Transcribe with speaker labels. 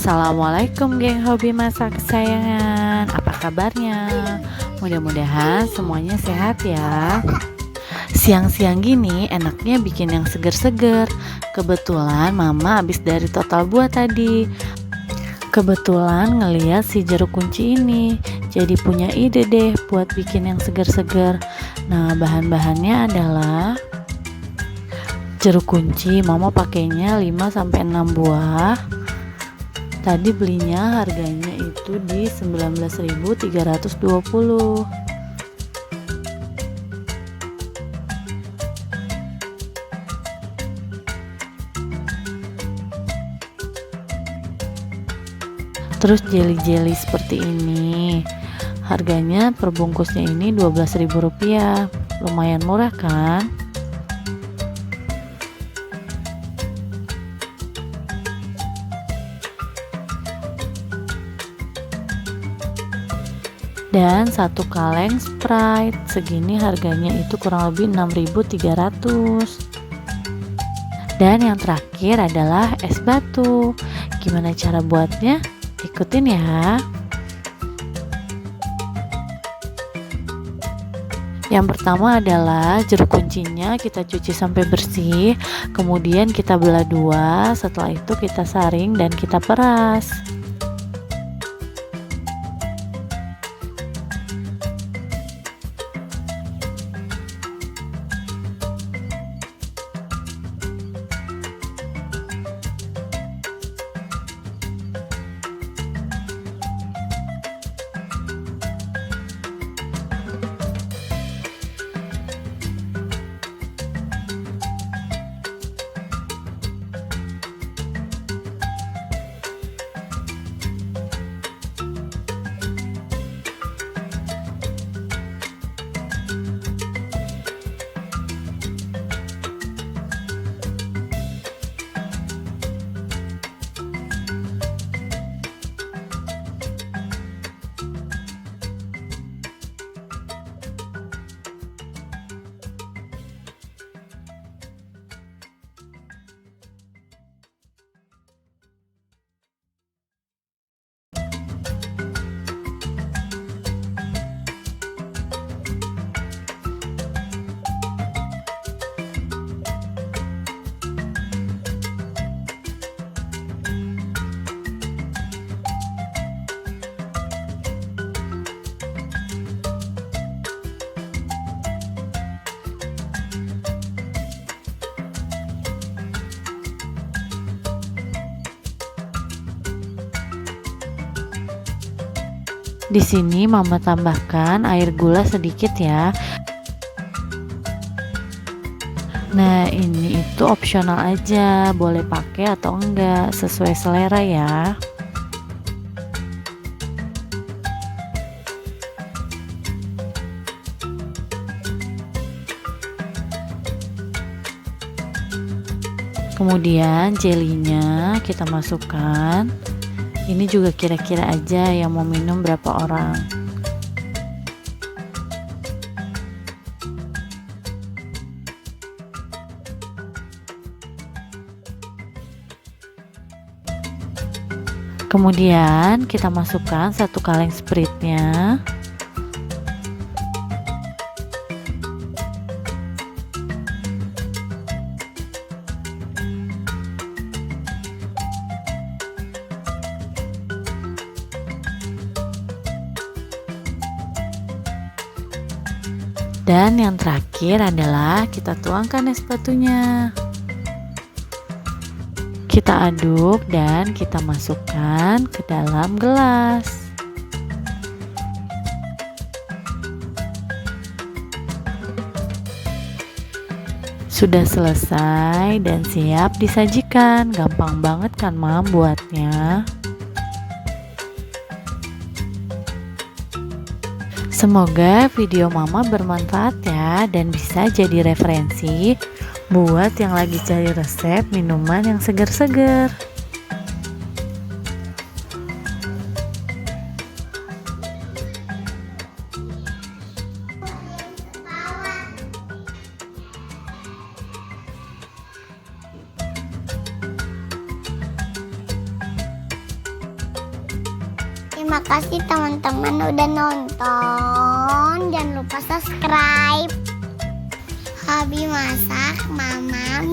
Speaker 1: Assalamualaikum geng hobi masak kesayangan. Apa kabarnya? Mudah-mudahan semuanya sehat ya. Siang-siang gini enaknya bikin yang seger-seger. Kebetulan mama habis dari Total Buah tadi. Kebetulan ngeliat si jeruk kunci ini, jadi punya ide deh buat bikin yang seger-seger. Nah, bahan-bahannya adalah jeruk kunci. Mama pakainya 5-6 buah. Tadi belinya harganya itu di 19.320. Terus jelly-jelly seperti ini. Harganya per bungkusnya ini Rp12.000. Lumayan murah kan? Dan satu kaleng Sprite segini harganya itu kurang lebih 6.300. Dan yang terakhir adalah es batu. Gimana cara buatnya? Ikutin ya. Yang pertama adalah jeruk kuncinya kita cuci sampai bersih, kemudian kita belah dua, setelah itu kita saring dan kita peras. Di sini mama tambahkan air gula sedikit ya. Nah, ini itu opsional aja, boleh pakai atau enggak, sesuai selera ya. Kemudian jelinya kita masukkan. Ini juga kira-kira aja yang mau minum berapa orang. Kemudian kita masukkan satu kaleng Sprite-nya. Dan yang terakhir adalah kita tuangkan es batunya. Kita aduk dan kita masukkan ke dalam gelas. Sudah selesai dan siap disajikan. Gampang banget kan Mam buatnya. Semoga video mama bermanfaat ya dan bisa jadi referensi buat yang lagi cari resep minuman yang segar-segar.
Speaker 2: Terima kasih teman-teman udah nonton. Jangan lupa subscribe. Hobi masak Mama